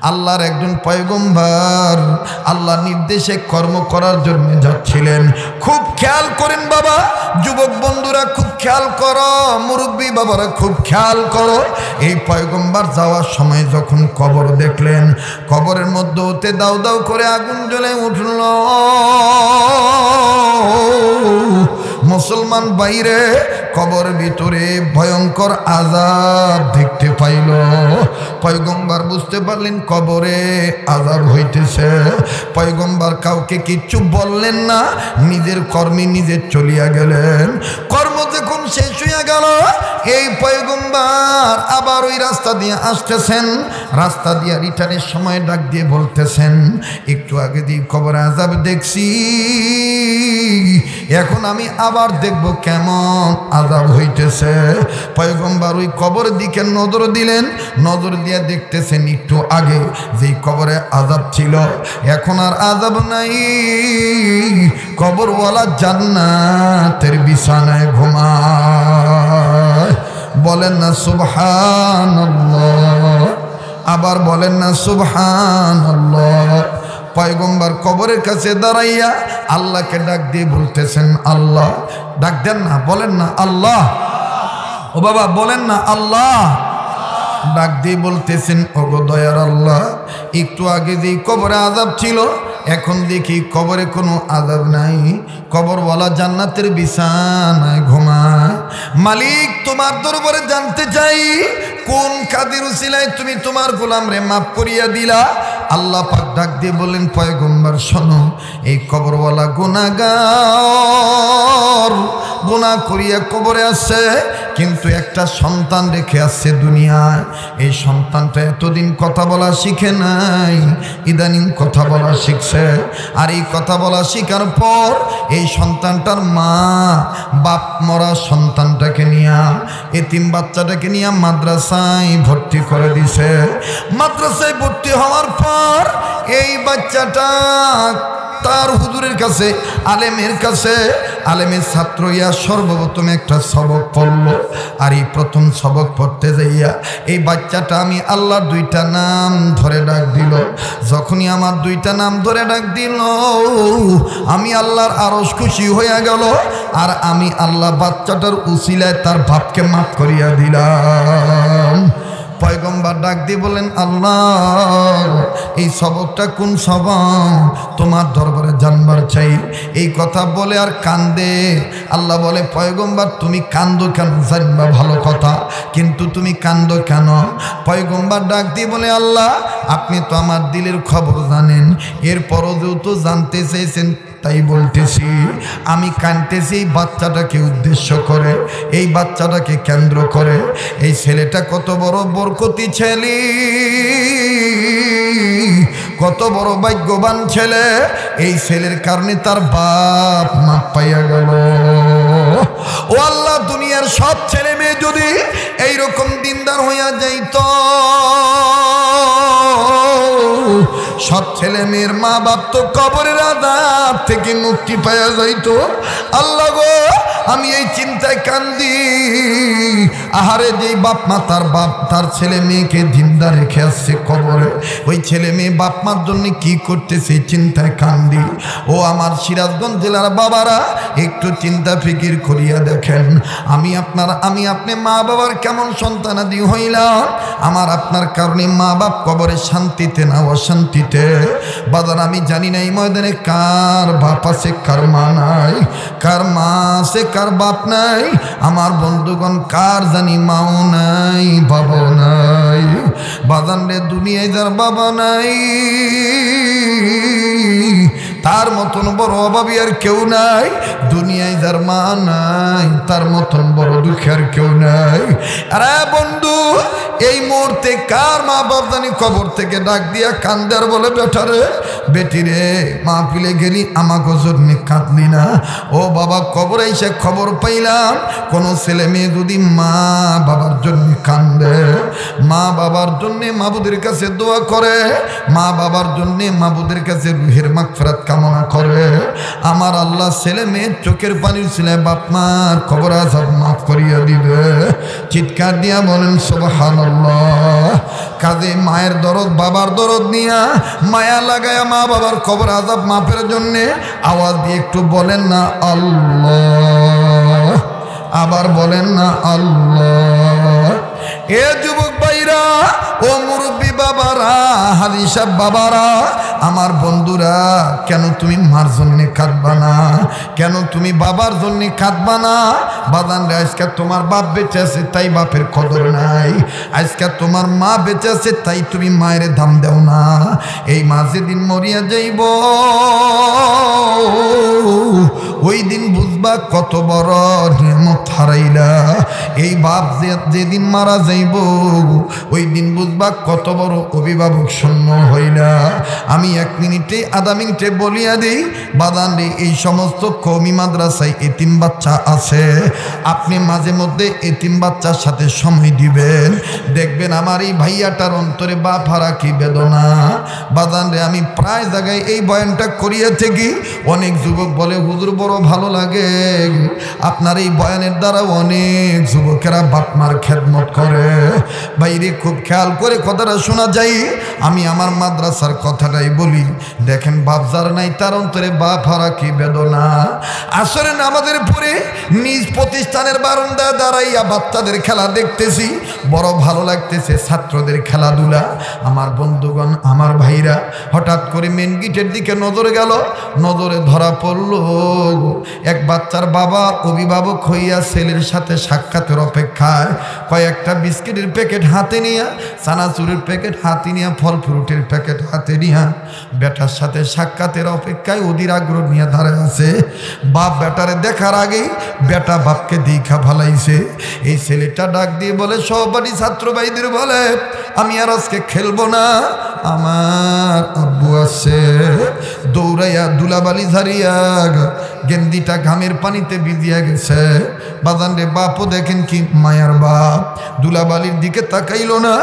আল্লাহর একজন পয়গম্বর আল্লাহ নির্দেশে কর্ম করার জন্য যাচ্ছিলেন। খুব খেয়াল করেন বাবা, যুবক বন্ধুরা খুব খেয়াল করো, মুরব্বী বাবারা খুব খেয়াল করো। এই পয়গম্বর যাওয়ার সময় যখন কবর দেখলেন, কবরের মধ্যে হতে দাউ দাউ করে আগুন জ্বলে উঠল। মুসলমান বাইরে কবর ভিতরে ভয়ঙ্কর আযাব দেখতে পাইল। পয়গম্বর বুঝতে পারলেন কবরে আযাব হইতেছে। পয়গম্বর কাউকে কিচ্ছু বললেন না, নিজের কর্মে নিজে চলিয়া গেলেন। কর্ম যখন শেষ হইয়া গেল, এই পয়গম্বর আবার ওই রাস্তা দিয়ে আসতেছেন। রাস্তা দিয়ে রিটার্নের সময় ডাক দিয়ে বলতেছেন, একটু আগে দিয়ে কবরে আযাব দেখছি, এখন আমি আবার দেখব কেমন আযাব হইতেছে। পয়গম্বর ওই কবরের দিকে নজর দিলেন, নজর দিয়ে দেখতেছেন একটু আগে যেই কবরে আযাব ছিল এখন আর আযাব নাই। কবরওয়ালা জান্নাতের বিছানায় ঘুমায়। বলেন না সুবহানাল্লাহ, আবার বলেন না সুবহানাল্লাহ। পয়গম্বর কবরের কাছে দাঁড়াইয়া আল্লাহকে ডাক দিয়ে বলতেছেন, আল্লাহ। ডাক দেন না, বলেন না আল্লাহ। ও বাবা বলেন না আল্লাহ। ডাক দিয়ে বলতেছেন, ওগো দয়ার আল্লাহ, একটু আগে যেই কবরে আযাব ছিল এখন দেখি কবরে কোনো আযাব নাই, কবরওয়ালা জান্নাতের বিছানায় ঘুমায়। মালিক তোমার দরবারে জানতে চাই, কোন কাদের উসিলায় তুমি তোমার গোলামরে মাফ করিয়া দিলা? আল্লাহ পাক ডাক দিয়ে বললেন, পয়গম্বর শোনো, এই কবরওয়ালা গুনাহগার গুনাহ করিয়া কবরে আসছে, কিন্তু একটা সন্তান রেখে আসছে দুনিয়ায়। এই সন্তানটা এতদিন কথা বলা শিখে নাই, ইদানিং কথা বলা শিখছে। আর এই কথা বলা শিখার পর এই সন্তানটার মা বাপ মরা সন্তানটাকে নিয়ে, এতিম বাচ্চাটাকে নিয়ে মাদ্রাসায় ভর্তি করে দিছে। মাদ্রাসায় ভর্তি হওয়ার পর এই বাচ্চাটা তার হুজুরের কাছে, আলেমের কাছে, আলেমের ছাত্র ইয়া সর্বপ্রথম একটা সবক পড়ল। আর এই প্রথম সবক পড়তে যাইয়া এই বাচ্চাটা আমি আল্লাহর দুইটা নাম ধরে ডাক দিল। যখনই আমার দুইটা নাম ধরে ডাক দিল, আমি আল্লাহর আরশ খুশি হইয়া গেল। আর আমি আল্লাহ বাচ্চাটার উসিলায় তার বাপকে মাফ করিয়া দিলাম। পয়গম্বর ডাক দিয়ে বলেন, আল্লাহ এই সবকটা কোন সবক? তোমার দরবারে জানবার চাই। এই কথা বলে আর কান্দে। আল্লাহ বলে, পয়গম্বর তুমি কান্দো কেন? জানবা ভালো কথা, কিন্তু তুমি কান্দো কেন? পয়গম্বর ডাক দিয়ে বলে, আল্লাহ আপনি তো আমার দিলের খবর জানেন, এরপরও যেহেতু জানতে চেয়েছেন তাই বলতেছি। আমি কাঁদতেছি এই বাচ্চাটাকে উদ্দেশ্য করে, এই বাচ্চাটাকে কেন্দ্র করে। এই ছেলেটা কত বড় বরকতি ছেলে, কত বড় ভাগ্যবান ছেলে। এই ছেলের কারণে তার বাপ মাপ পাইয়া গেল। ও আল্লাহ, দুনিয়ার সব ছেলে মেয়ে যদি এইরকম দিনদার হইয়া যাইত, সব ছেলে মেয়ের মা বাপ তো কবরের আযাব থেকে মুক্তি পাওয়া যাইত। আল্লাহ গো, আমি এই চিন্তায় কান্দি। আহারে, যেই বাপ মা তার ছেলে মেয়েকে জিন্দা রেখে আসছে কবরে, ওই ছেলে মেয়ে বাপ মার জন্য কি করতেছে চিন্তায় কান্দি। ও আমার সিরাজগঞ্জ জেলার বাবারা, একটু চিন্তা ফিকির করিয়া দেখেন, আমি আপনি মা বাবার কেমন সন্তানাদি হইলাম। আমার আপনার কারণে মা বাপ কবরে শান্তিতে না অশান্তিতে। বাজার আমি জানি না এই ময়দানে কার বাপ আছে কার মা নাই, কার মা আছে কার বাপ নাই। আমার বন্ধুগণ, কার জানি মাও নাই বাবাও নাই। বাজান রে, দুনিয়ায় যার বাবা নাই তার মতন বড় অভাবী আর কেউ নাই। দুনিয়ায় যার মা নাই তার মতন বড় দুঃখী আর কেউ নাই। আরে বন্ধু, এই মুহূর্তে কার মা বাপ জানি কবর থেকে ডাক দিয়া কান্দে আর বলে, বেটারে বেটিরে মাহফিলে গেলি আমাকে জন্য কাঁদলি না? ও বাবা, কবরে এসে খবর পাইলাম কোনো ছেলে মেয়ে যদি মা বাবার জন্য কান্দে, মা বাবার জন্যে মাবুদের কাছে দোয়া করে, মা বাবার জন্যে মাবুদের কাছে রুহের মাগফিরাত কামনা করে। আমার আল্লাহ ছেলে মেয়ের চোখের পানির ছেলে বাপ মার কবর আযাব মাফ করিয়া দিবে। চিৎকার দিয়া বলেন সুবহানাল্লাহ। কাজে মায়ের দরদ বাবার দরদ নিয়া মায়া লাগায়া মা বাবার কবর আযাব মাফের জন্যে আওয়াজ দিয়ে একটু বলেন না আল্লাহ। আবার বলেন না আল্লাহ। এ যুবক ভাইরা, ও মুরব্বী বাবারা, হাজী সাহেব বাবারা, আমার বন্ধুরা, কেন তুমি মার জন্যে কাঁদবা না? কেন তুমি বাবার জন্যে কাঁদবা না? বাদান রে, আজকে তোমার বাপ বেঁচে আছে তাই বাপের কদর নাই। আজকে তোমার মা বেঁচে আছে তাই তুমি মায়ের দাম দেও না। এই মা যেদিন মরিয়া যাইব ওই দিন বুঝবা কত বড় নিয়ামত হারাইলা। এই বাপ যেদিন মারা যাইব ওই দিন বুঝবা কত বড় অভিভাবক শূন্য হইলা। আমি 1 মিনিটে আধা মিনিটে বলিয়া দিই বাদান রে, এই সমস্ত কওমি মাদ্রাসায় এতিম বাচ্চা আছে। আপনি মাঝে মধ্যে এতিম বাচ্চার সাথে সময় দিবেন, দেখবেন আমার এই ভাইয়াটার অন্তরে বাপ হারা কি বেদনা। বাদান রে, আমি প্রায় জায়গায় এই বয়ানটা করিয়া থাকি। অনেক যুবক বলে হুজুর বড় ভালো লাগে, আপনার এই বয়ানের দ্বারা অনেক যুবকেরা বাপ মার খেদমত করে। বাইরে খুব খেয়াল করে কথাটা শোনা যায়। আমি আমার মাদ্রাসার কথাটাই বলি, দেখেন বাপ যার নাই তার অন্তরে বাপ হারা কি বেদনা। আসরে নামাজের পরে নিজ প্রতিষ্ঠানের বারান্দায় দাঁড়াইয়া বাচ্চাদের খেলা দেখতেছি, বড় ভালো লাগতেছে ছাত্রদের খেলাধুলা। আমার বন্ধুগণ, আমার ভাইরা, হঠাৎ করে মেন গেটের দিকে নজর গেল, নজরে ধরা পড়ল এক বাচ্চার বাবা অভিভাবক হইয়া ছেলের সাথে সাক্ষাতের অপেক্ষায় কয়েকটা বিস্কিটের প্যাকেট হাতে নিয়ে, চানাচুরের প্যাকেট হাতে নিয়ে, ফল ফ্রুটের প্যাকেট হাতে নিয়ে বেটার সাথে সাক্ষাতের অপেক্ষায় অধীর আগ্রহ নিয়ে দাঁড়ায় আছে। বাপ বেটারে দেখার আগেই বেটা বাপকে দেখা ভালাইছে। এই ছেলেটা ডাক দিয়ে বলে, সহপাঠী ছাত্র ভাইদের বলে, আমি আর আজকে খেলবো না, আমার আব্বু আছে। দৌড়াইয়া দুলাবালি ঝারিয়া গেন্দিটা ঘামের পানিতে ভিজিয়া গেছে। বাজান রে, বাপও দেখেন কি মায়ার বাপ, দুলাবালির দিকে তাকাইল না,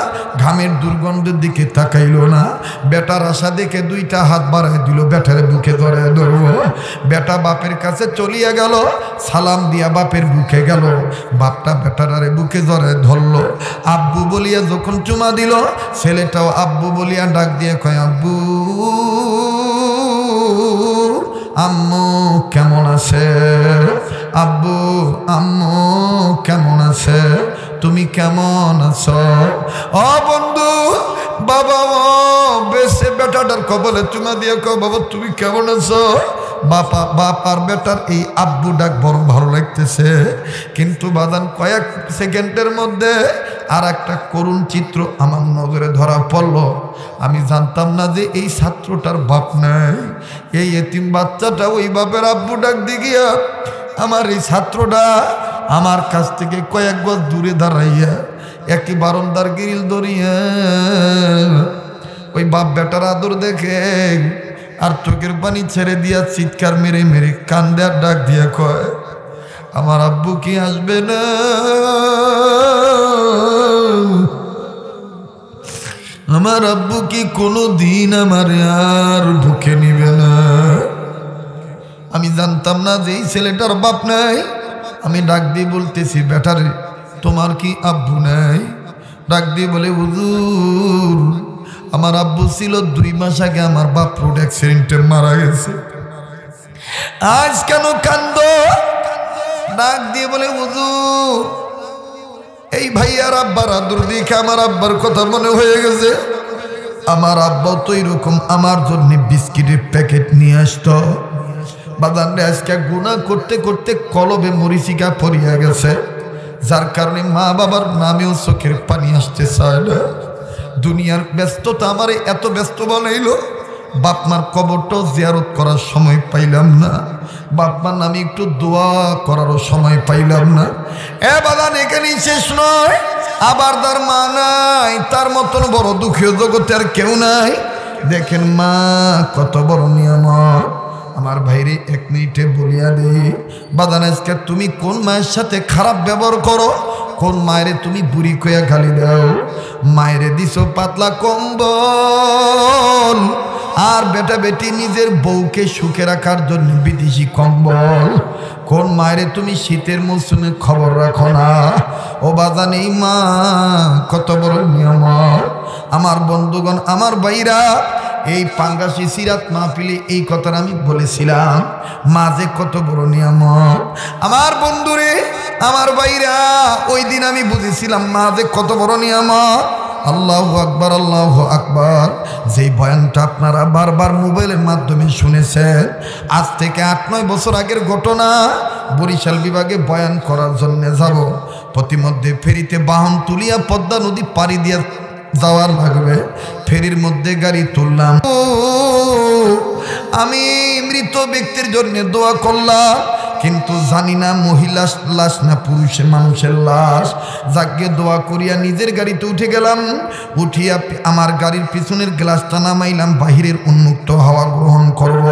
ঘামের দুর্গন্ধের দিকে তাকাইল না। বেটার আশা দেখে 2টা হাত বাড়ায় দিল, বেটারে বুকে ধরে ধরব। বেটা বাপের কাছে চলিয়া গেল, সালাম দিয়া বাপের বুকে গেল। বাপটা বেটারে বুকে ধরে ধরল। আব্বু বলিয়া যখন চুমা দিল, ছেলেটাও আব্বু বলিয়া ডাক দিয়ে কয়, আব্বু আম্মু কেমন আছে? আব্বু আম্মু কেমন আছে? তুমি কেমন আছো? ও বন্ধু, বাবা বেশে বেটাটার কবলে চুমা দিয়ে কো, বাবা তুমি কেমন আছো? বাপ আর বেটার এই আব্বু ডাক বড় ভালো লাগতেছে। কিন্তু বাদান কয়েক সেকেন্ডের মধ্যে আর একটা করুণ চিত্র আমার নজরে ধরা পড়ল। আমি জানতাম না যে এই ছাত্রটার বাপ নাই। এই এতিম বাচ্চাটা ওই বাপের আব্বু ডাক দিয়ে গিয়া আমার এই ছাত্রটা আমার কাছ থেকে কয়েক গজ দূরে দাঁড়াইয়া একটি বারান্দার গ্রিল ধরিয়া ওই বাপ বেটার আদর দেখে আর চোখের পানি ছেড়ে দিয়া চিৎকার মেরে মেরে কান্দে আর ডাক দিয়া কয়, আমার আব্বু কি আসবে না? আমার আব্বু কি কোনো দিন আমার আর বুকে নিবে না? আমি জানতাম না যে এই ছেলেটার বাপ নাই। আমি ডাক দিয়ে বলতেছি, বেটারে তোমার কি আব্বু নাই? ডাক দিয়ে বলে, হুজুর আমার আব্বু ছিল 2 মাস আগে, আমার বাপ রোড অ্যাক্সিডেন্টে মারা গেছে। আজ কেন কান্দো? ডাক দিয়ে বলে, হুজুর এই ভাইয়ার আব্বার আদর দেখে আমার আব্বার কথা মনে হয়ে গেছে। আমার আব্বা তো এরকম আমার জন্য বিস্কিটের প্যাকেট নিয়ে আসতো। বাজারে আজকে গুনাহ করতে করতে কলবে মরিচিকা পড়িয়া গেছে, যার কারণে মা বাবার নামেও চোখের পানি আসতে চায় না। দুনিয়ার ব্যস্ততা আমারে এত ব্যস্ত বানাইলো, বাপ মার কবরটাও জিয়ারত করার সময় পাইলাম না, বাপ মার নামে একটু দোয়া করারও সময় পাইলাম না। এ বাদান এখানেই শেষ নয়, আবার তার মা নাই, তার মতন বড় দুঃখীয় জগতে আর কেউ নাই। দেখেন মা কত বড় নিয়ামত। আমার ভাইরে 1 মিনিটে বলিয়া দেই, বাদান আজকে তুমি কোন মায়ের সাথে খারাপ ব্যবহার করো, কোন মায়েরে তুমি বুড়ি কইয়া গালি দাও। মায়েরে দিছো পাতলা কম্বল আর বেটা বেটি নিজের বউকে সুখে রাখার জন্য বিদেশি কম্বল। কোন মায়েরে তুমি শীতের মৌসুমে খবর রাখো না? ও বাজান, এই মা কত বড় নিয়ামত। আমার বন্ধুগণ, আমার ভাইরা, এই পাঙ্গাসি সিরাত মাহফিলে এই কথাটা আমি বলেছিলাম, মা যে কত বড় নিয়ামত। আমার বন্ধুরে, আমার ভাইরা, ওই দিন আমি বুঝেছিলাম মা যে কত বড় নিয়ামত। আল্লাহু আকবার, আল্লাহু আকবার। যেই বয়ানটা আপনারা বারবার মোবাইলের মাধ্যমে শুনেছেন, আজ থেকে 8-9 বছর আগের ঘটনা। বরিশাল বিভাগে বয়ান করার জন্য যাব, প্রতিমধ্যে ফেরিতে বাহন তুলিয়া পদ্মা নদী পাড়ি দিয়ে যাওয়ার লাগবে। ফেরির মধ্যে গাড়ি তুললাম, আমি মৃত ব্যক্তির জন্য দোয়া করলাম, কিন্তু জানি না মহিলার লাশ না পুরুষের মানুষের লাশ। যাকে দোয়া করিয়া নিজের গাড়িতে উঠে গেলাম। উঠিয়া আমার গাড়ির পিছনের গ্লাসটা নামাইলাম, বাহিরের উন্মুক্ত হাওয়া গ্রহণ করব।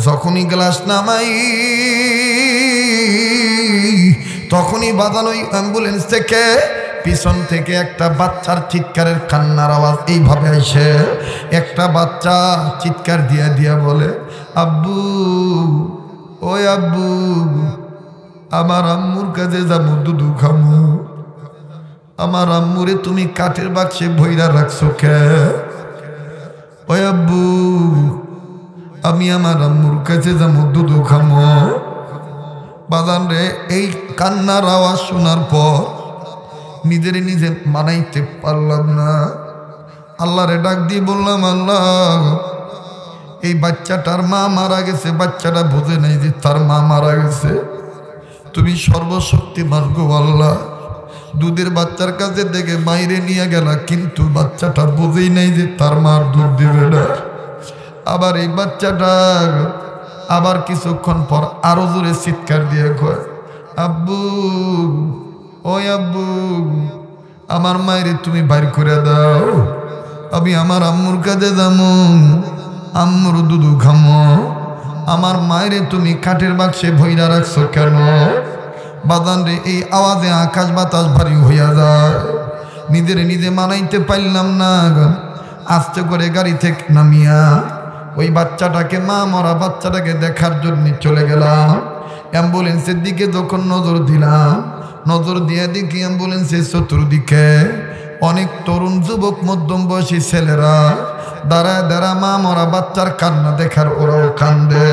যখনই গ্লাস নামাই তখনই বাজানো অ্যাম্বুলেন্স থেকে পিছন থেকে একটা বাচ্চার চিৎকারের কান্নার আওয়াজ এইভাবে আসে। একটা বাচ্চা চিৎকার দিয়া দিয়া বলে, আব্বু, ওই আব্বু, আমার আম্মুর কাছে যাবো, দুধু খামু। আমার আম্মুরে তুমি কাঠের বাক্সে ভইরা রাখছো কে? ওই আব্বু, আমি আমার আম্মুর কাছে যাবো, দুধু খামো। বাজান রে, এই কান্নার আওয়াজ শোনার পর নিজেরে নিজে মানাইতে পারলাম না। আল্লাহরে ডাক দিয়ে বললাম, আল্লাহ, এই বাচ্চাটার মা মারা গেছে, বাচ্চাটা বোঝে নাই যে তার মা মারা গেছে। তুমি সর্বশক্তিমান গো আল্লাহ। দুধের বাচ্চার কাছে দেখে বাইরে নিয়ে গেলা, কিন্তু বাচ্চাটা বোঝেই নাই যে তার মার দুধ দিবে না। আবার এই বাচ্চাটা আবার কিছুক্ষণ পর আরো জোরে চিৎকার দিয়ে কয়, আব্বু, ওই আব্বু, আমার মায়েরে তুমি বাইর করে দাও, আমি আমার আম্মুর কাছে যাবো, আম্মুর দুধু খামো। আমার মায়েরে তুমি কাঠের বাক্সে ভইরা রাখছো কেন? বাজান রে, এই আওয়াজে আকাশ বাতাস ভারী হইয়া যায়। নিজেরে নিজে মানাইতে পারলাম না। আস্তে করে গাড়ি থেকে নামিয়া ওই বাচ্চাটাকে, মা মরা বাচ্চাটাকে দেখার জন্য চলে গেলাম। অ্যাম্বুলেন্সের দিকে যখন নজর দিলাম, নজর দিয়ে দেখি অ্যাম্বুলেন্সের চতুর্দিকে অনেক তরুণ যুবক মধ্যম বয়সী ছেলেরা দাঁড়ায় দাঁড়া মা মরা বাচ্চার কান্না দেখার ওরাও কান্দে।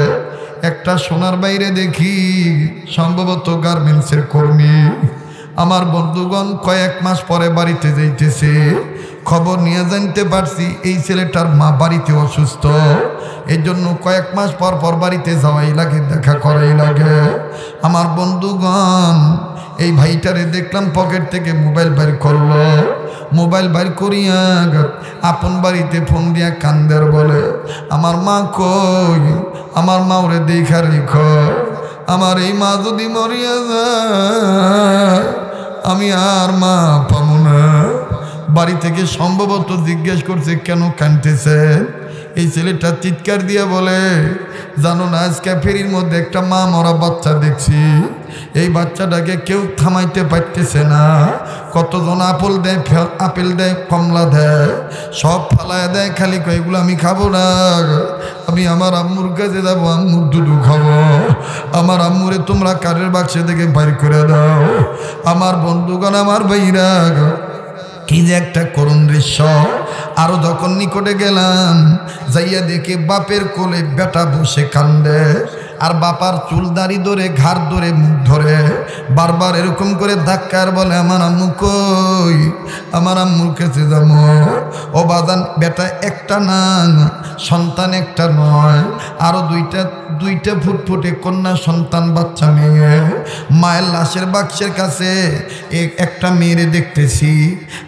একটা সোনার বাইরে দেখি সম্ভবত গার্মেন্টসের কর্মী। আমার বন্ধুগণ কয়েক মাস পরে বাড়িতে যাইতেছে, খবর নিয়ে জানতে পারছি এই ছেলেটার মা বাড়িতে অসুস্থ। এই জন্য কয়েক মাস পর পর বাড়িতে যাওয়াই লাগে, দেখা করাই লাগে। আমার বন্ধুগণ, এই ভাইটারে দেখলাম পকেট থেকে মোবাইল বের করলো। মোবাইল বের করিয়া আপন বাড়িতে ফোন দিয়া কান্দের বলে, আমার মা কই? আমার মা ওরে দেখা রেখো। আমার এই মা যদি মরিয়া যায়, আমি আর মা পাবো না। বাড়ি থেকে সম্ভবত জিজ্ঞেস করছে কেন কাঁদতেছে। এই ছেলেটা চিৎকার দিয়ে বলে, জানো না, আজকে ফেরির মধ্যে একটা মা মরা বাচ্চা দেখছি। এই বাচ্চাটাকে কেউ থামাইতে পারতেছে না। কতজন আপেল দেয়, কমলা দেয়, সব ফালায় দেয়, খালি কয়েকগুলো আমি খাবো না, আমি আমার আম্মুর কাছে যাবো, আম্মুর দুধু খাবো। আমার আম্মুরে তোমরা কাঠের বাক্সে থেকে বাইর করে দাও। আমার বন্ধুগণ, আমার ভাইরা, কি যে একটা করুণ দৃশ্য। আরো যখন নিকটে গেলাম, যাইয়া দেখে বাপের কোলে বেটা বসে কান্দে, আর বাপার চুল দাড়ি ধরে, ঘাড় ধরে, মুখ ধরে বারবার এরকম করে ধাক্কার বলে, আমার আম্মু কই? আমার আম্মুর কাছে যাবো। ও বাজান, বেটা একটা না, সন্তান একটা নয়, আরো দুইটা ফুটফুটে কন্যা সন্তান, বাচ্চা মেয়ে। মায়ের লাশের বাক্সের কাছে একটা মেয়েরে দেখতেছি।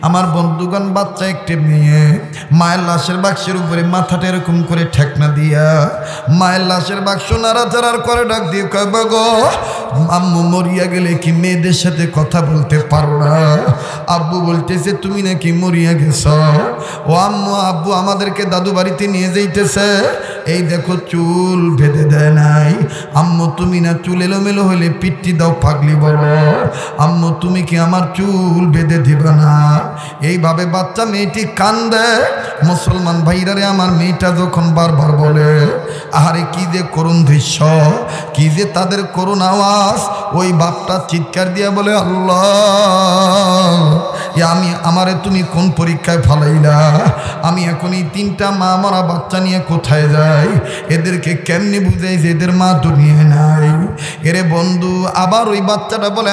আমার বন্ধুগণ, বাচ্চা একটা মেয়ে, মায়ের লাশের বাক্সের উপরে মাথাটা এরকম করে ঠেকনা দিয়া মায়ের লাশের বাক্স নাড়াচাড়া করার পরে ডাক দিয়ে কয় বাগো আম্মু মরিয়া গেলে কি মেয়েদের সাথে কথা বলতে পারো না? আব্বু বলতেছে তুমি নাকি মরিয়া গেছ। ও আম্মু আব্বু আমাদেরকে দাদু বাড়িতে নিয়ে যাইতেছে, এই দেখো চুল বেঁধে দেয় নাই। আম্মু তুমি না চুল এলোমেলো হলে পিট্টি দাও পাগলি বলো, আম্মু তুমি কি আমার চুল বেঁধে দিবে না? এইভাবে বাচ্চা মেয়েটি কান্দে। মুসলমান ভাইরারে আমার মেয়েটা যখন বারবার বলে, আহারে কি যে করুণ দৃশ্য, কি যে তাদের করুণ আওয়াজ, ওই বাপটা চিৎকার দিয়া বলে আল্লাহ আমি আমারে তুমি কোন পরীক্ষায় ফালাইলা? আমি এখন এই 3টা মা মরা বাচ্চা নিয়ে কোথায় যাই? এদেরকে কেমনি বুঝাই যে এদের মা দুনিয়ায় নাই? এরে বন্ধু আবার ওই বাচ্চাটা বলে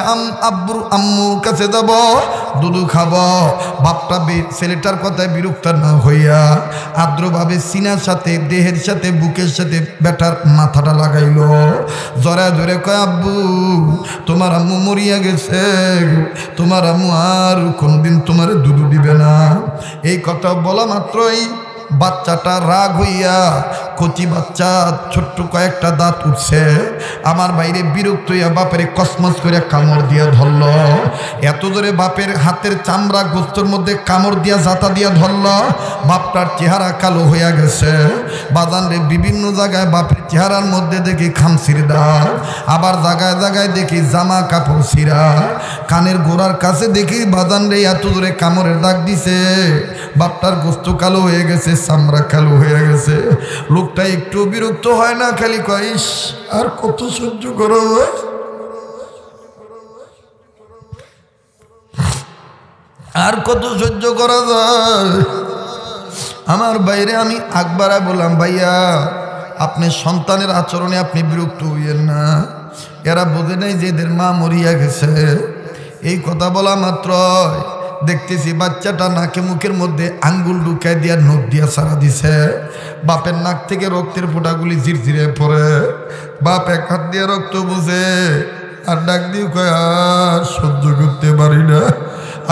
আব্বুর আম্মুর কাছে যাব, দুধু খাবো। বাপটা ছেলেটার কথায় বিরক্ত না হইয়া আদ্রভাবে সিনার সাথে দেহের সাথে বুকের সাথে বেটার মাথাটা লাগাইলো। জোরে জোরে কয় আব্বু তোমার আম্মু মরিয়া গেছে, তোমার আম্মু আর কোনদিন তোমার দুধু দিবে না। এই কথা বলা মাত্রই বাচ্চাটা রাগ হইয়া, কচি বাচ্চা ছোট্ট কয়েকটা দাঁত উঠছে, আমার বাইরে বিরক্ত হইয়া বাপের কসমস করে কামড় দিয়া ধরল। এত জোরে বাপের হাতের চামড়া গোস্তর মধ্যে কামড় দিয়া জাতা দিয়া ধরল। বাপটার চেহারা কালো হইয়া গেছে। বাজানরে বিভিন্ন জায়গায় বাপের চেহারার মধ্যে দেখি খামসির দাগ, আবার জায়গায় জায়গায় দেখি জামা কাপড় ছিঁড়া, কানের গোড়ার কাছে দেখি বাজানরে এত জোরে কামড়ের দাগ দিছে। বাপটার গোস্ত কালো হয়ে গেছে, চামড়া কালো হয়ে গেছে। লোকটা একটু বিরক্ত হয় না, খালি কইস আর কত সহ্য করা যায়, আর কত সহ্য করা যায়। আমার বাইরে আমি আকবারা বললাম ভাইয়া আপনি সন্তানের আচরণে আপনি বিরক্ত হইয়েন না, এরা বোঝে নাই যে এদের মা মরিয়া গেছে। এই কথা বলা মাত্র দেখতেছি বাচ্চাটা নাকে মুখের মধ্যে আঙ্গুল ঢুকায় দিয়া নখ দিয়া সারা দিছে। বাপের নাক থেকে রক্তের ফোঁটাগুলি ঝিরঝিরে পড়ে। বাপ এক হাত দিয়ে রক্ত বুঝে আর ডাক দিয়ে কয় আর সহ্য করতে পারি না।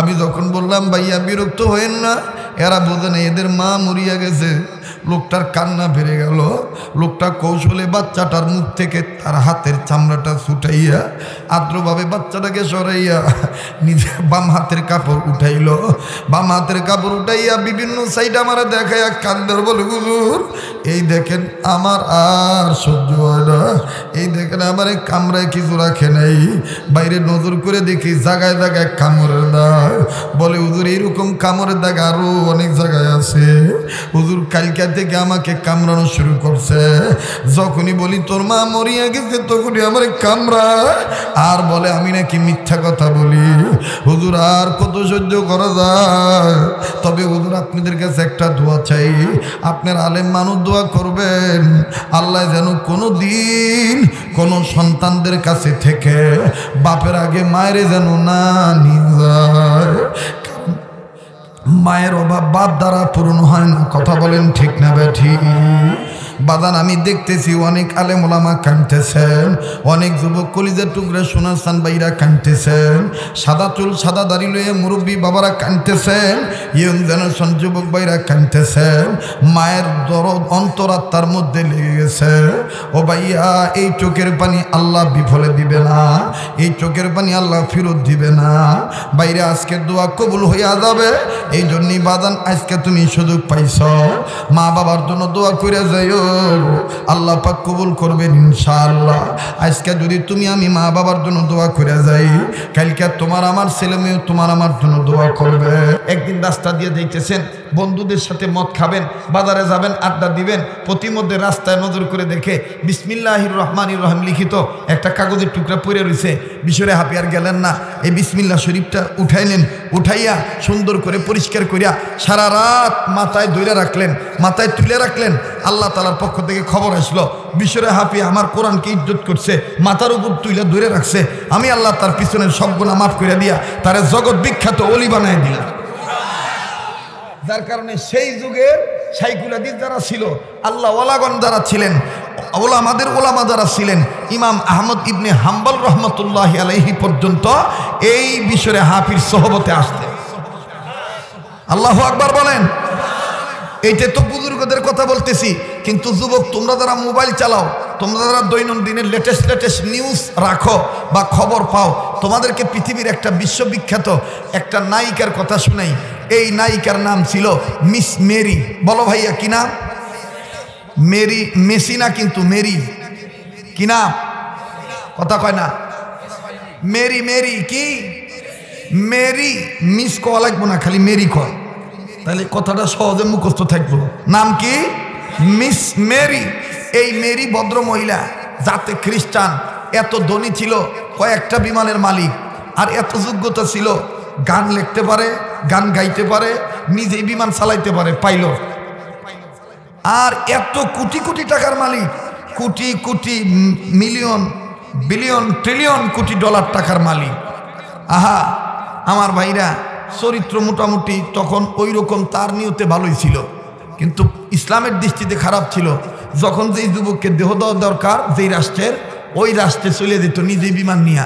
আমি যখন বললাম ভাইয়া বিরক্ত হয়েন না, এরা বোঝে না এদের মা মরিয়া গেছে। লোকটার কান্না বেড়ে গেল। লোকটা কৌশলে বাচ্চাটার মুখ থেকে তার হাতের চামড়াটা ছুটাইয়া আদ্রভাবে বাচ্চাটাকে সরাইয়া নিজে বাম হাতের কাপড় উঠাইল। বাম হাতের কাপড় উঠাইয়া বিভিন্ন সাইড আমার দেখাইয়া কান্দার বলে হুজুর এই দেখেন আমার আর সহ্য হয় না, এই দেখেন আমার কামড়ায় কিছু রাখে নাই, বাইরে নজর করে দেখি জায়গায় জায়গায় কামড়ের দাগ। বলে হুজুর এইরকম কামড়ের দাগ আরো অনেক জায়গায় আছে, হুজুর কালকে থেকে আমাকে কামড়ানো শুরু করছে। যখনই বলি তোর মা মরিয়া গেছে তখনই আমার কামড়ায় আর বলে আমি নাকি মিথ্যা কথা বলি। হুজুর আর কত সহ্য করা যায়? তবে হুজুর আপনাদের কাছে একটা দোয়া চাই, আপনার আলেম মানুষ দোয়া করবেন আল্লাহ যেন কোনো দিন কোনো সন্তানদের কাছে থেকে বাপের আগে মায়ের যেন না নিয়ে যায়। মায়ের অভাব বাপ দ্বারা পূরণ হয় না, কথা বলেন ঠিক না বেঠিক? বাদান আমি দেখতেছি অনেক আলেম ওলামা কাঁদতেছেন, অনেক যুবক কলিজার টুকরা সোনাসান ভাইরা কাঁদতেছেন, সাদা চুল সাদা দাড়ি লইয়ে মুরব্বী বাবারা কাঁদতেছেন, ইয়ং জেনারেশন যুবক ভাইরা কাঁদতেছেন। মায়ের দরদ অন্তরাত্মার মধ্যে লেগে গেছে। ও ভাইয়া এই চোখের পানি আল্লাহ বিফলে দিবে না, এই চোখের পানি আল্লাহ ফেরত দিবে না। বাইরে আজকের দোয়া কবুল হইয়া যাবে। এই জন্যই বাদান আজকে তুমি সুযোগ পাইছ, মা বাবার জন্য দোয়া করে যাইও, আল্লাহ পাক কবুল করবেন ইনশাআল্লাহ। আজকে যদি তুমি আমি মা বাবার জন্য দোয়া করে যাই, কালকে তোমার আমার ছেলে মেয়ে তোমার আমার জন্য দোয়া করবে। একদিন রাস্তা দিয়ে দেখতেছেন বন্ধুদের সাথে মদ খাবেন, বাজারে যাবেন, আড্ডা দিবেন, প্রতিমধ্যে রাস্তায় নজর করে দেখে বিসমিল্লাহির রহমানির রহিম লিখিত একটা কাগজের টুকরা পড়ে রয়েছে। বিশরে হাফিয়ার গেলেন না, এই বিসমিল্লাহ শরীফটা উঠাইলেন, উঠাইয়া সুন্দর করে পরিষ্কার করিয়া সারা রাত মাথায় ধরে রাখলেন, মাথায় তুলে রাখলেন। আল্লাহ তাআলার পক্ষ থেকে খবর আসলো বিশরে হাফিয়া আমার কোরআনকে ইজ্জত করছে, মাথার উপর তুলে ধরে রাখছে, আমি আল্লাহ তার পিছনের সব গুনাহ মাফ করে দিয়া তারে জগৎ বিখ্যাত ওলি বানায় দিলাম। যার কারণে সেই যুগের শাইখুল হাদিস যারা ছিল, আল্লাহ ওয়ালাগণ যারা ছিলেন, ওলামাদের ওলামা যারা ছিলেন, ইমাম আহমদ ইবনে হাম্বল রহমতুল্লাহি আলাইহি পর্যন্ত এই বিশরে হাফির সোহবতে আসতেন। আল্লাহু আকবার বলেন। এইটা তো বুজুর্গদের কথা বলতেছি, কিন্তু যুবক তোমরা যারা মোবাইল চালাও তোমরা যারা দৈনন্দিনের লেটেস্ট নিউজ রাখো বা খবর পাও, তোমাদেরকে পৃথিবীর একটা বিশ্ববিখ্যাত একটা নায়িকার কথা শুনাই। এই নায়িকার নাম ছিল মিস মেরি। বলো ভাইয়া কি নাম? মেরি, মেসি না কিন্তু, মেরি। কি নাম? কথা কয় না। মেরি, মেরি কি? মেরি। মিস কওয়া লাগবো না, খালি মেরি কয়, তাহলে কথাটা সহজে মুখস্থ থাকবো। নাম কি? Miss Mary. এই মেরি ভদ্র মহিলা, যাতে খ্রিস্টান, এত ধনী ছিল, কয়েকটা বিমানের মালিক, আর এত যোগ্যতা ছিল, গান লিখতে পারে, গান গাইতে পারে, নিজেই বিমান চালাইতে পারে, পাইলট। আর এত কোটি কোটি টাকার মালিক, crore crore million billion trillion কোটি ডলার টাকার মালিক। আহা আমার ভাইরা, চরিত্র মোটামুটি তখন ওই রকম তার নিয়তে ভালোই ছিল, কিন্তু ইসলামের দৃষ্টিতে খারাপ ছিল। যখন যেই যুবককে দেহ দেওয়া দরকার যেই রাষ্ট্রের, ওই রাষ্ট্রে চলে যেত নিজেই বিমান নিয়ে,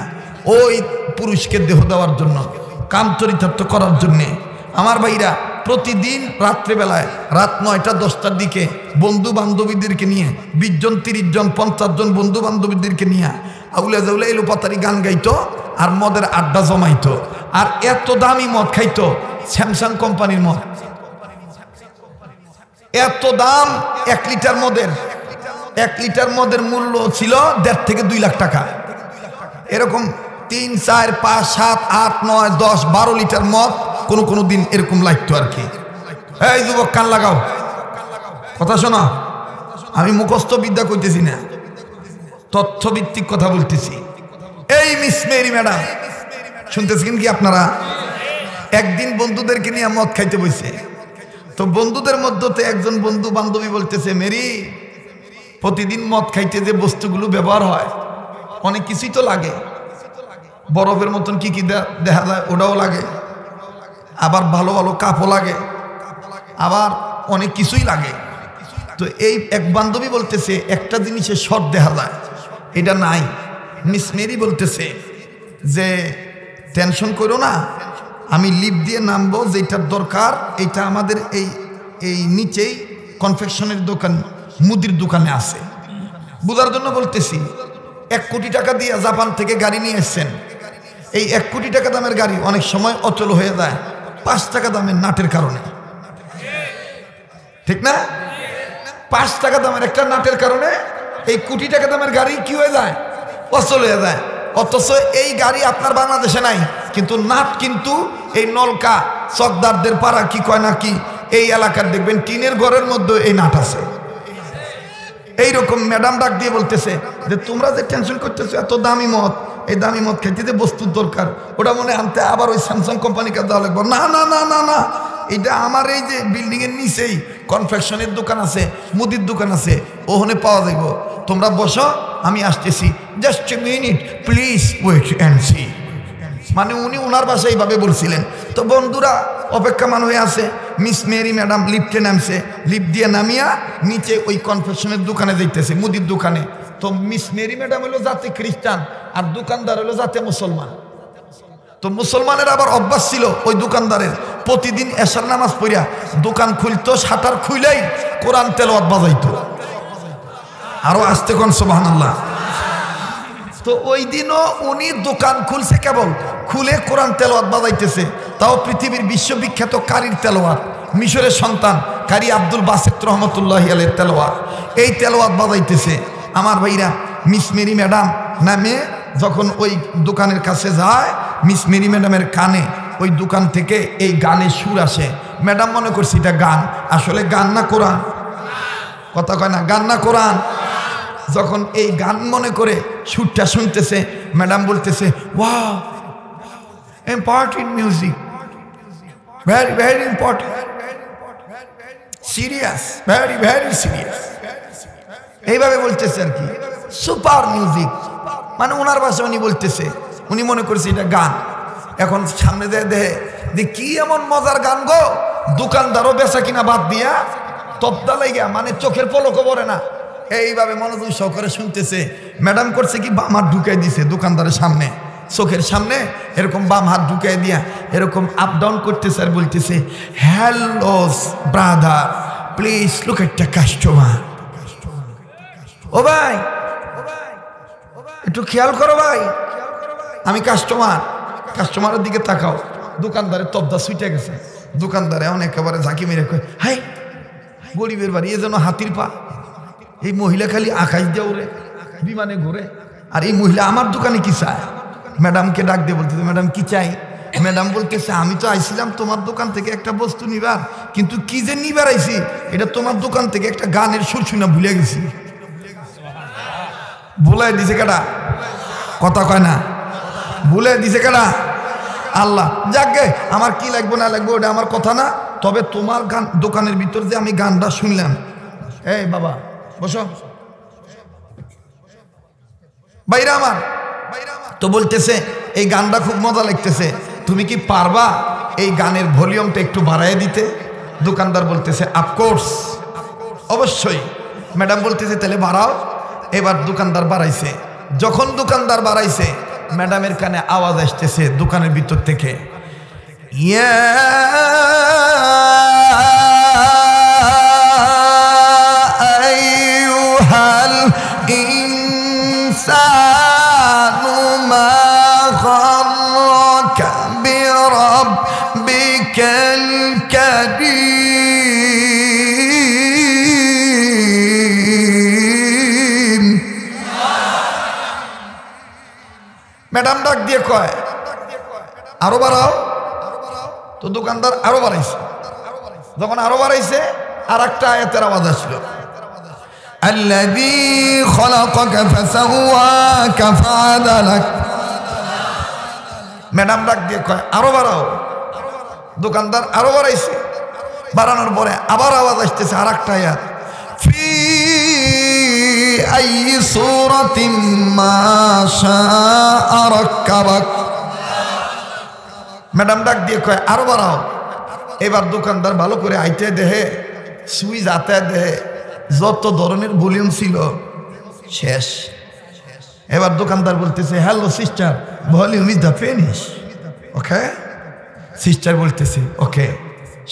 ওই পুরুষকে দেহ দেওয়ার জন্য, কাম চরিতার্থ করার জন্যে। আমার ভাইরা, প্রতিদিন রাত্রেবেলায় রাত 9টা 10টার দিকে বন্ধু বান্ধবীদেরকে নিয়ে 20 জন 30 জন 50 জন বন্ধু বান্ধবীদেরকে নিয়ে আউলা জাউলা এলো পাতারি গান গাইতো আর মদের আড্ডা জমাইতো। আর এত দামি মদ খাইতো, স্যামসাং কোম্পানির মদ। এত দাম 1 লিটার মদের। 1 লিটার মদের মূল্য ছিল 1.5 থেকে 2 লাখ টাকা। এরকম 3, 4, 5, 7, 8, 9, 10, 12 লিটার মদ কোনো দিন এরকম লাগতো আর কি। এই যুবক কান লাগাও, কথা শোনা। আমি মুখস্থ বিদ্যা কইতেছি না, তথ্যভিত্তিক কথা বলতেছি। এই মিস মেরি ম্যাডাম শুনতেছেন কি আপনারা? একদিন বন্ধুদেরকে নিয়ে মদ খাইতে বসে, তো বন্ধুদের মধ্যে একজন বন্ধু বান্ধবী বলতেছে, মেরি, প্রতিদিন মদ খাইতে যে বস্তুগুলো ব্যবহার হয় অনেক কিছুই তো লাগে, বরফের মতন কি কি দেখা যায় ওটাও লাগে, আবার ভালো ভালো কাপও লাগে, আবার অনেক কিছুই লাগে। তো এই এক বান্ধবী বলতেছে একটা জিনিসের শর্ট দেখা যায়, এটা নাই। মিস মেরি বলতেছে যে টেনশন করো না, আমি লিফট দিয়ে নামবো, যেটার দরকার এটা আমাদের এই নিচেই কনফেকশনের দোকান, মুদির দোকানে আছে। বুঝার জন্য বলতেছি, 1 কোটি টাকা দিয়ে জাপান থেকে গাড়ি নিয়ে এসছেন। এই 1 কোটি টাকা দামের গাড়ি অনেক সময় অচল হয়ে যায় 5 টাকা দামের নাটের কারণে, ঠিক না? 5 টাকা দামের একটা নাটের কারণে এই কোটি টাকা দামের গাড়ি কি হয়ে যায়? অচল হয়ে যায়। অথচ এই গাড়ি আপনার বাংলাদেশে নাই, কিন্তু নাট কিন্তু এই নলকা চকদারদের পাড়া কি কয় না কি, এই এলাকার দেখবেন টিনের ঘরের মধ্যে এই নাট আছে। এইরকম ম্যাডাম ডাক দিয়ে বলতেছে যে তোমরা যে টেনশন করতেছো এত দামি মদ, এই দামি মদ খাইতে যে বস্তুর দরকার ওটা মনে আনতে আবার ওই স্যামসাং কোম্পানিকে দেওয়া লাগবে। না না না না না, এটা আমার এই যে বিল্ডিং এর নিচেই কনফেকশনের দোকান আছে, মুদির দোকান আছে, ওখানে পাওয়া যাইব। তোমরা বসো, আমি আসতেছি, just a minute please wait and see. মানে উনি ওনার বাসায় এইভাবে বলছিলেন। তো বন্ধুরা অপেক্ষামান হয়ে আছে। মিস মেরি ম্যাডাম লিফটে নামছে, লিফট দিয়ে নামিয়া নিচে ওই কনফেকশনের দোকানে যাইতেছে, মুদির দোকানে। তো মিস মেরি ম্যাডাম হলো জাতে খ্রিস্টান আর দোকানদার হলো জাতে মুসলমান। তো মুসলমানের আবার অভ্যাস ছিল ওই দোকানদারের, প্রতিদিন এশার নামাজ পড়িয়া দোকান খুলতো, শাটার খুইলেই কোরআন তেলাওয়াত বাজাইতো। আরো আসতে কোন সুবহানাল্লাহ। তো ওই দিনও উনি দোকান খুলছে, কেবল খুলে কোরআন তেলাওয়াত বাজাইতেছে, তাও পৃথিবীর বিশ্ববিখ্যাত কারির তেলাওয়াত, মিশরের সন্তান কারি আব্দুল বাসিত রহমতুল্লাহি আলাইহির তেলাওয়াত। এই তেলাওয়াত বাজাইতেছে। আমার ভাইরা, মিস মেরি ম্যাডাম নামে যখন ওই দোকানের কাছে যায়, মিস মেরি ম্যাডামের কানে ওই দোকান থেকে এই গানের সুর আসে। ম্যাডাম মনে করছে এটা গান, আসলে গান না কোরআন। কথা কয় না, গান না কোরআন। যখন এই গান মনে করে সুরটা শুনতেছে, ম্যাডাম বলতেছে, wow important music, very very important, serious, very very serious, এইভাবে বলতেছে আর কি, সুপার মিউজিক। মানে ওনার ভাষায় উনি বলতেছে, উনি মনে করছে এটা গান। এখন সামনে দেহে যে কি এমন মজার গান গো, দোকানদারও বেচা কিনা বাদ দিয়া তপ্তা লাইগা, মানে চোখের পলকও পড়ে না, এইভাবে মনোযোগ সহকারে শুনতেছে। ম্যাডাম করছে কি, বাম হাত ঢুকাই দিছে দোকানদারের সামনে, চোখের সামনে এরকম বাম হাত ঢুকাই দিয়া এরকম আপ ডাউন করতেছে আর বলতেছে, hello brother please look at the customer. ও ভাই একটু খেয়াল করো ভাই, আমি কাস্টমারের দিকে তাকাও, দোকানদারের তবদা ছুটে গেছে, দোকানদার এখন একেবারে ঝাঁকি মেরে কয়, হাই গরিবের বাড়ি এ যেন হাতির পা, এই মহিলা খালি আকাশ দিয়ে উড়ে, বিমানে ঘুরে, আর এই মহিলা আমার দোকানে কি চায়? ম্যাডামকে ডাক দিয়ে বলতেছে, ম্যাডাম কি চাই? ম্যাডাম বলতেছে, আমি তো আইছিলাম তোমার দোকান থেকে একটা বস্তু নিবার, কিন্তু কি যে নিবার আইছি, এটা তোমার দোকান থেকে একটা গানের সুর শুনে ভুলে গেছি। ভুলাই দিছে কেডা? কথা কয় না, ভুলে দিছে কেডা? আল্লাহ। যাকে আমার কি লাগবে না লাগবে ওটা আমার কথা না, তবে তোমার গান দোকানের ভিতর যে আমি গানটা শুনলাম, এই বাবা বসো, বাইরে আমার তো বলতেছে এই গানটা খুব মজা লাগতেছে, তুমি কি পারবা এই গানের ভলিউমটা একটু বাড়ায় দিতে? দোকানদার বলতেছে অফকোর্স, অবশ্যই। ম্যাডাম বলতেছে তাহলে বাড়াও। এবার দোকানদার বাড়াইছে। যখন দোকানদার বাড়াইছে, ম্যাডামের কানে আওয়াজ আসতেছে দোকানের ভিতর থেকে, ইয়া আইয়ুহাল ইনসানু মা গাররাকা বিরাব্বিকাল কারীম। ম্যাডাম ডাক দিয়ে কয়, আরো বাড়াও। তো দোকানদার আরো বাড়াইছে। যখন আরো বাড়াইছে, আর একটা আয়াতের আওয়াজ আসলো, আল্লাযী খালাকাকা ফাসাওয়াকা ফাআদালাক। ম্যাডাম ডাক দিয়ে কয়, আরো বাড়াও। দোকানদার আরো বাড়াইছে। বাড়ানোর পরে আবার আওয়াজ আসতেছে, আর একটা আয়াত, ফি আইয়ি সূরাতিন মা শাআ রাক্কাবাক। ম্যাডাম ডাক দিয়ে কয়, আরো বাড়াও। এবার দোকানদার ভালো করে আইতে দেহে, সুইচ আতে দেহে, যত ধরনের ভলিউম ছিল শেষ। এবার দোকানদার বলতেছে, hello sister, volume is the finish. Okay sister বলতেছে, ওকে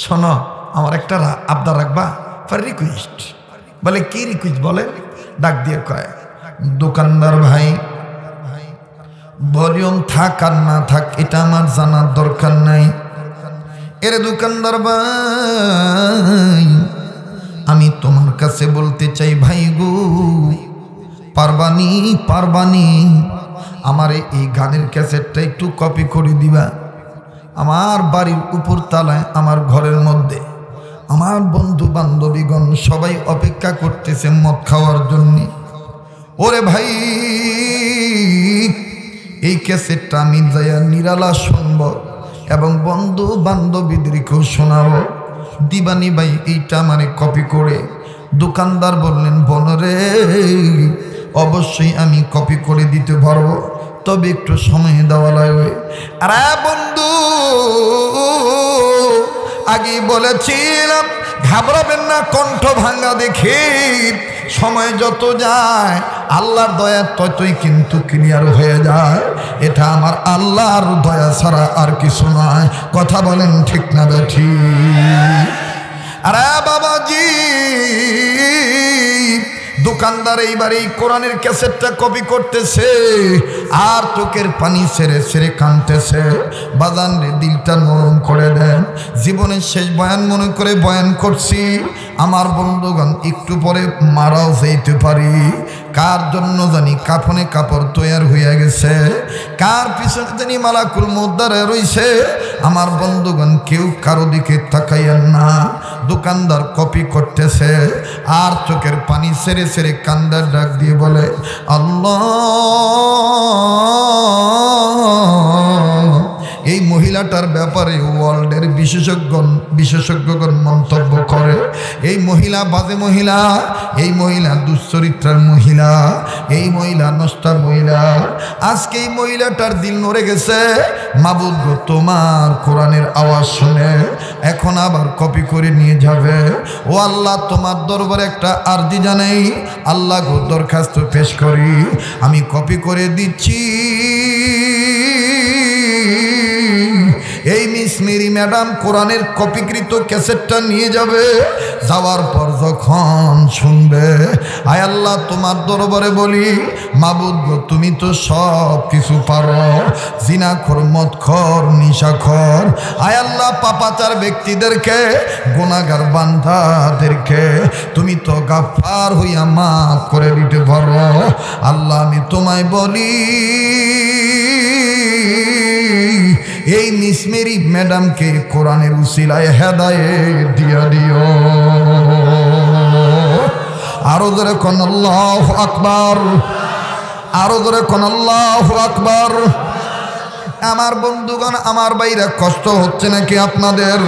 শোনো, আমার একটা আবদার রাখবা, ফর রিকোয়েস্ট। বলে কি রিকোয়েস্ট বলেন? ডাক দিয়ে কয়, দোকানদার ভাই, ভলিউম থাক আর না থাক এটা আমার জানার দরকার নাই। এর দোকানদার ভাই, আমি তোমার কাছে বলতে চাই ভাই গো, পারবানি আমার এই গানের ক্যাসেটটা একটু কপি করে দিবা। আমার বাড়ির উপর তলায়, আমার ঘরের মধ্যে আমার বন্ধু বান্ধবীগণ সবাই অপেক্ষা করতেছে মদ খাওয়ার জন্য। ওরে ভাই, এই ক্যাসেটটা আমি যাইয়া নিরালা শুনব এবং বন্ধু বান্ধবীদেরকেও শোনাবো। দিবানি ভাই এইটা মানে কপি করে। দোকানদার বললেন, বনরে অবশ্যই আমি কপি করে দিতে পারবো, তবে একটু সময় দেওয়া লাগবে। আরে বন্ধু, আগেই বলেছিলাম ঘাবড়াবেন না, কণ্ঠ ভাঙা দেখে সময় যত যায় আল্লাহর দয়া ততই কিন্তু ক্লিয়ার হয়ে যায়। এটা আমার আল্লাহর দয়া ছাড়া আর কিছু নয়। কথা বলেন ঠিক না বেঠি? আরে বাবাজি, দোকানদার এইবার এই কোরআনের ক্যাসেটটা কপি করতেছে আর চোখের পানি ছেড়ে ছেড়ে কাঁদতেছে। বাজান রে, দিলটা নরম করে দেন। জীবনের শেষ বয়ান মনে করে বয়ান করছি। আমার বন্ধুগণ, একটু পরে মারাও যেতে পারি। কার জন্য জানি কাফনে কাপড় তৈয়ার হয়ে গেছে, কার পিছনে জানি মালাকুল মউত দাঁড়ায় রইছে। আমার বন্ধুগণ, কেউ কারো দিকে তাকাইয়েন না। দোকানদার কপি করতেছে আর চোখের পানি ছেড়ে ছেড়ে কান্দার ডাক দিয়ে বলে, আল্লাহ। এই মহিলাটার ব্যাপারে ওয়ার্ল্ডের বিশেষজ্ঞগণ মন্তব্য করে, এই মহিলা বাজে মহিলা, এই মহিলা দুশ্চরিত্রার মহিলা, এই মহিলা নষ্টার মহিলা। আজকে এই মহিলাটার দিল নড়ে গেছে। মাবুদ গো, তোমার কোরআনের আওয়াজ শুনে এখন আবার কপি করে নিয়ে যাবে। ও আল্লাহ, তোমার দরবারে একটা আরজি জানাই। আল্লাহ গো, দরখাস্ত পেশ করি, আমি কপি করে দিচ্ছি। এই মিস মেরি ম্যাডাম কোরআনের কপিকৃত ক্যাসেটটা নিয়ে যাবে। যাওয়ার পর যখন শুনবে, আয় আল্লাহ তোমার দরবারে বলি, মাবুদ গো তুমি তো সব কিছু পারো, জিনাখোর, মদখোর, নিশাখোর, আয় আল্লাহ পাপাচার ব্যক্তিদেরকে, গুনাহগার বান্দাদেরকে তুমি তো গাফফার হইয়া মাফ করে দিতে পারো। আল্লাহ আমি তোমায় বলি, এই মিস মেরি ম্যাডামকে কোরআনের উসিলায় হেদায়েত দিয়া দিও। আরো ধরে কোন আল্লাহু আকবার, আরো ধরে কোন আল্লাহু আকবার। আমার বন্ধুগণ, আমার বাইরে কষ্ট হচ্ছে নাকি আপনাদের?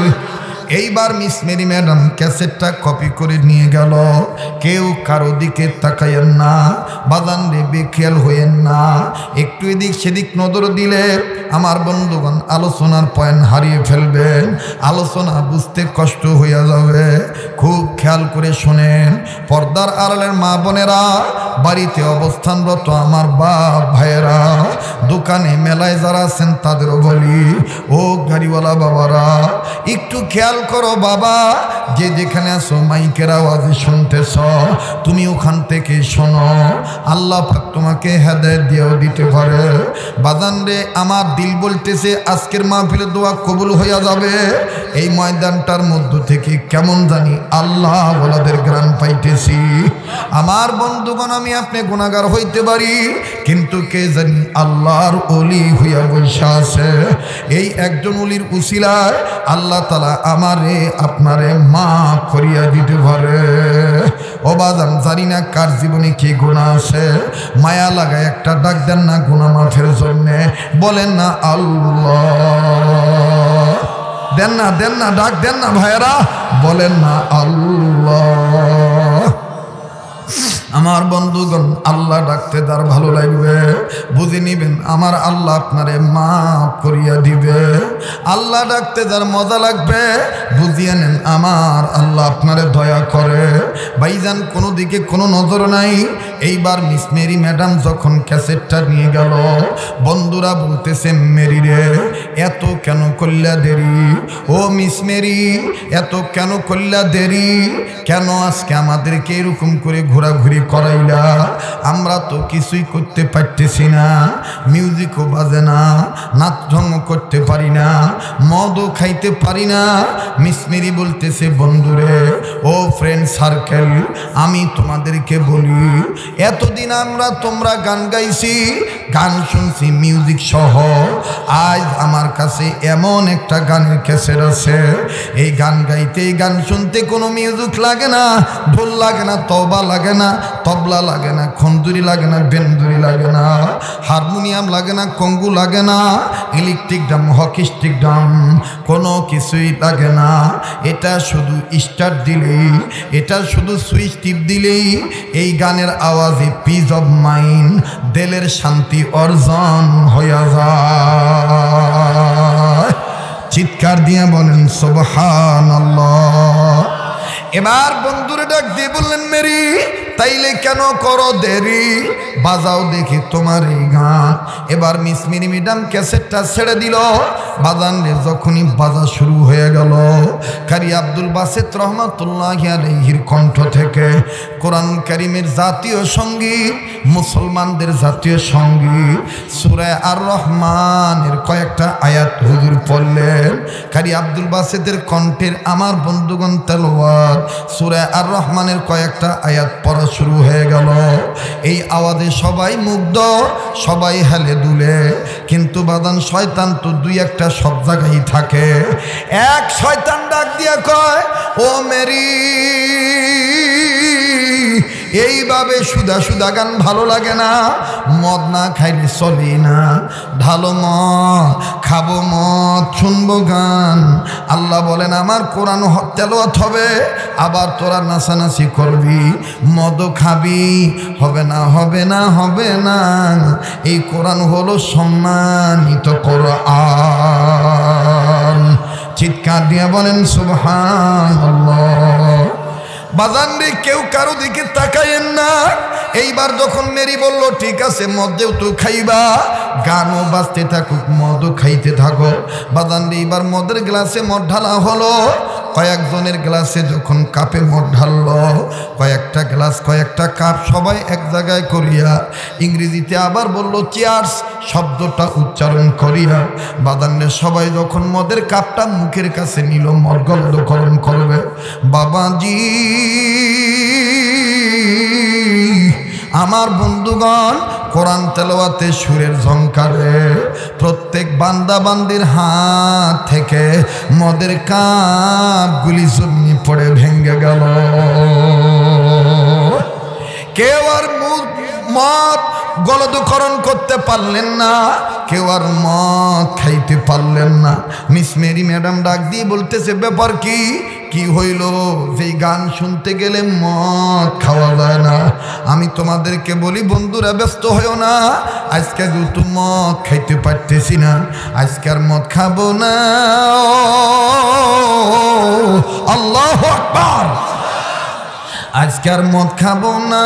এইবার মিস মেরি ম্যাডাম ক্যাসেটটা কপি করে নিয়ে গেল। কেউ কারো দিকে তাকায়েন না, বাদান রে বেখেয়াল হইয়েন না। একটু এদিক সেদিক নজর দিলে আমার বন্ধুগণ আলোচনার পয়েন্ট হারিয়ে ফেলবেন, আলোচনা বুঝতে কষ্ট হইয়া যাবে। খুব খেয়াল করে শোনেন, পর্দার আড়ালের মা বোনেরা, বাড়িতে অবস্থানরত আমার বাপ ভাইয়েরা, দোকানে মেলায় যারা আছেন তাদেরও বলি, ও গাড়িওয়ালা বাবারা একটু খেয়াল করো বাবা, যে যেখানে আছো মাইকের আওয়াজে শুনতেছ, তুমি ওখান থেকে শোনো, আল্লাহ পাক তোমাকে হেদায়েত দিয়েও দিতে পারে। বাজান রে, আমার দিল বলতেছে আজকের মাহফিলে দোয়া কবুল হইয়া যাবে। এই ময়দানটার মধ্য থেকে কেমন জানি আল্লাহ ওয়ালাদের গ্রাম পাইতেছি। আমার বন্ধুগণ, আমি আপনি গুনাহগার হইতে পারি, কিন্তু কে জানি আল্লাহর ওলি হইয়া বৈশা আছে। এই একজন ওলির উসিলায় আল্লাহ তাআলা আমারে আপনারে মাফ করিয়া দিতে পারে। ও বাজান, জানি না কার জীবনে কি গুনাহ আছে, মায়া লাগায় একটা ডাক দেন না গুনাহ মাফের জন্য, বলেন না আল্লাহ, দেন না, দেন না, ডাক দেন না ভাইয়েরা, বলেন না আল্লাহ। আমার বন্ধুগণ, আল্লাহ ডাকতে তার ভালো লাগবে, বুঝে নিবেন আমার আল্লাহ আপনারে মাফ করিয়া দিবে। আল্লাহ ডাকতে যার মজা লাগবে, বুঝিয়ে নেন আমার আল্লাহ আপনারে দয়া করে। ভাইজান, কোনো দিকে কোনো নজর নাই। এইবার মিস মেরি ম্যাডাম যখন ক্যাসেটটা নিয়ে গেল, বন্ধুরা বলতেছে, মেরি রে এত কেন করলা দেরি? ও মিস মেরি এত কেন করলা দেরি? কেন আজকে আমাদেরকে এরকম করে ঘোরাঘুরি করাইলা? আমরা তো কিছুই করতে পারতেছি না, মিউজিকও বাজে না, নাচ ঢং করতে পারি না, মদও খাইতে পারি না। মিস মেরি বলতেছে, বন্ধুরে, ও ফ্রেন্ড সার্কেল, আমি তোমাদেরকে বলি, এতদিন আমরা তোমরা গান গাইছি, গান শুনছি মিউজিক সহ, আজ আমার কাছে এমন একটা গানের ক্যাসেট আছে, এই গান গাইতে, এই গান শুনতে কোনো মিউজিক লাগে না, ঢোল লাগে না, তবা লাগে না, তবলা লাগে না, খন্দুরি লাগে না, বেন্দুরি লাগে না, হারমোনিয়াম লাগে না, কঙ্গু লাগে না, electric drum, hockey stick drum, কোনো কিছুই লাগে না। এটা শুধু স্টার্ট দিলেই, এটা শুধু সুইচ টিপ দিলেই এই গানের আওয়াজে পিস অফ মাইন্ড, দিলের শান্তি অর্জন হয়ে যায়। চিৎকার দিয়ে বলেন সুবহানাল্লাহ। এবার বন্ধুরে ডাক দিয়ে বললেন, মেরি তাইলে কেন করো দেরি, বাজাও দেখি তোমার এই গান। এবার মিস মেরি ম্যাডাম ক্যাসেটটা ছেড়ে দিল। বাজান রে, যখনই বাজা শুরু হয়ে গেল, কারি আব্দুল বাসেত রহমাতুল্লাহি আলাইহির কণ্ঠ থেকে কোরআন কারীমের জাতীয় সঙ্গীত, মুসলমানদের জাতীয় সঙ্গীত সূরা আর রহমানের কয়েকটা আয়াত হুজুর পড়লেন। কারি আব্দুল বাসেতের কণ্ঠের আমার বন্ধুগণ তেলাওয়াত সূরা আর রহমানের কয়েকটা আয়াত পড়া শুরু হয়ে গেল। এই আওয়াজে সবাই মুগ্ধ, সবাই হেলে দুলে। কিন্তু বাদান, শয়তান তো দুই একটা সব জায়গায় থাকে। এক শয়তান ডাক দিয়া কয়, ও মেরি, এইভাবে সুদা সুদা গান ভালো লাগে না, মদ না খাইলে চলি না, ঢালো মদ, খাবো মদ, শুনবো গান। আল্লাহ বলেন আমার কোরআন তেলাওয়াত হবে, আবার তোরা নাচানাচি করবি, মদও খাবি, হবে না, হবে না, হবে না। এই কোরআন হলো সম্মানিত কোরআন। চিৎকার দিয়ে বলেন সুবহানাল্লাহ। বাজান রে কেউ কারো দিকে তাকায়েন না। এইবার যখন মেরি বলল ঠিক আছে মদ যেহেতু খাইবা, গানও বাজতে থাকুক মদও খাইতে থাকো। বাজান রে এইবার মদের গ্লাসে মদ ঢালা হলো। কয়েকজনের গ্লাসে যখন কাপে মদ ঢাললো, কয়েকটা গ্লাস কয়েকটা কাপ সবাই এক জায়গায় করিয়া ইংরেজিতে আবার বলল চিয়ার্স শব্দটা উচ্চারণ করিয়া বাদান্নে সবাই যখন মদের কাপটা মুখের কাছে নিল মদ গন্ধকরণ করবে। বাবাজি আমার বন্ধুগণ, কোরআন তেলাওয়াতে সুরের ঝংকারে প্রত্যেক বান্দা বান্দির হাত থেকে মদের কাপগুলি জমিয়ে পড়ে ভেঙে গেল। কেউ আর মদ গলদকরণ করতে পারলেন না, কেউ আর মদ খাইতে পারলেন না। মিস মেরি ম্যাডাম ডাক দিয়ে বলতেছে ব্যাপার কি হইল? যেই গান শুনতে গেলে মদ খাওয়া যায় না। আমি তোমাদেরকে বলি বন্ধুরা ব্যস্ত হইও না, আজকে যেহেতু মদ খাইতে পারতেছি না আজকে আর মদ খাবো না। আল্লাহু আকবার। আজকে আর মদ খাবো না,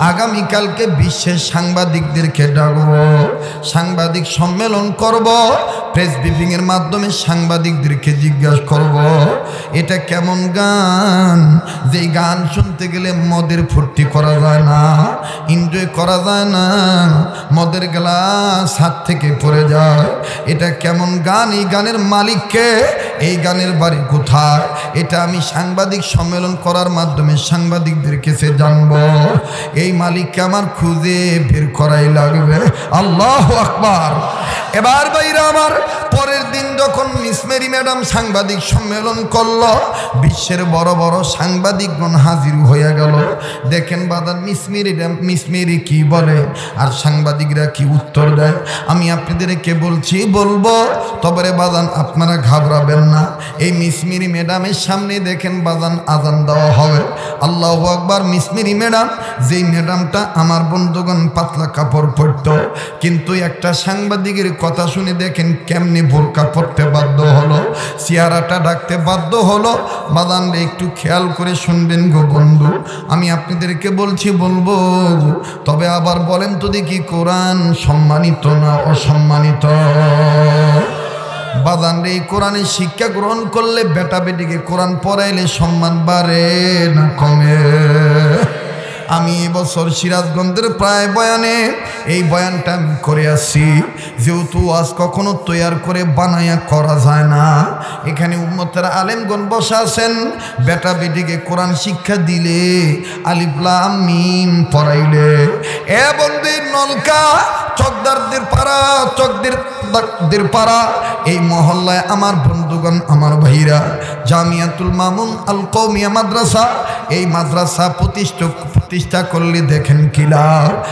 আগামীকালকে বিশ্বের সাংবাদিকদেরকে ডাকবো, সাংবাদিক সম্মেলন করব, প্রেস ব্রিফিংয়ের মাধ্যমে সাংবাদিকদেরকে জিজ্ঞাসা করব এটা কেমন গান, যেই গান শুনতে গেলে মদের ফুর্তি করা যায় না, এনজয় করা যায় না, মদের গ্লাস হাত থেকে পড়ে যায়। এটা কেমন গান, এই গানের মালিককে, এই গানের বাড়ি কোথায়, এটা আমি সাংবাদিক সম্মেলন করার মাধ্যমে সাংবাদিকদের কাছে জানবো। এই মালিককে আমার খুঁজে বের করাই লাগবে। আল্লাহু আকবার। এবার ভাইরা আমার, পরের দিন যখন মিস মেরি ম্যাডাম সাংবাদিক সম্মেলন করল, বিশ্বের বড় বড় সাংবাদিকগণ হাজির হয়ে গেল। দেখেন বাদান মিস মেরি কি বলে আর সাংবাদিকরা কি উত্তর দেয়। আমি আপনাদেরকে বলবো, তবে বাদান আপনারা ঘাবড়াবেন না। এই মিস মেরি ম্যাডামের সামনে দেখেন বাদান আজান দেওয়া হবে। আল্লাহু আকবার। মিস মেরি ম্যাডাম, যেই ম্যাডামটা আমার বন্ধুগণ পাতলা কাপড় পরত, কিন্তু একটা সাংবাদিকের কথা শুনে দেখেন কেমনি বোরকা পরতে বাধ্য হলো, চেহারাটা ঢাকতে বাধ্য হলো। বাদান একটু খেয়াল করে শুনবেন গো বন্ধু, আমি আপনাদেরকে বলবো, তবে আবার বলেন তো দেখি কোরআন সম্মানিত না অসম্মানিত? বাদান রে কোরআনের শিক্ষা গ্রহণ করলে বেটা বেটিকে কোরআন পড়াইলে সম্মান বাড়ে না কমে? আমি এবছর সিরাজগঞ্জের প্রায় বয়ানে এই বয়ানটা আমি করে আসছি, যেহেতু আজ কখনো তৈয়ার করে বানাইয়া করা যায় না। এখানে উম্মতের আলেমগণ বসা আছেন, বেটা বেটিকে কোরআন শিক্ষা দিলে, আলিফ লাম মিম পড়াইলে, এ বন্দির নলকা চকদারদের পাড়া এই মহল্লায় আমার বন্ধুগণ আমার ভাইরা জামিয়াতুল মামুন আল কওমিয়া মাদ্রাসা, এই মাদ্রাসা প্রতিষ্ঠা করলে দেখেন কিলা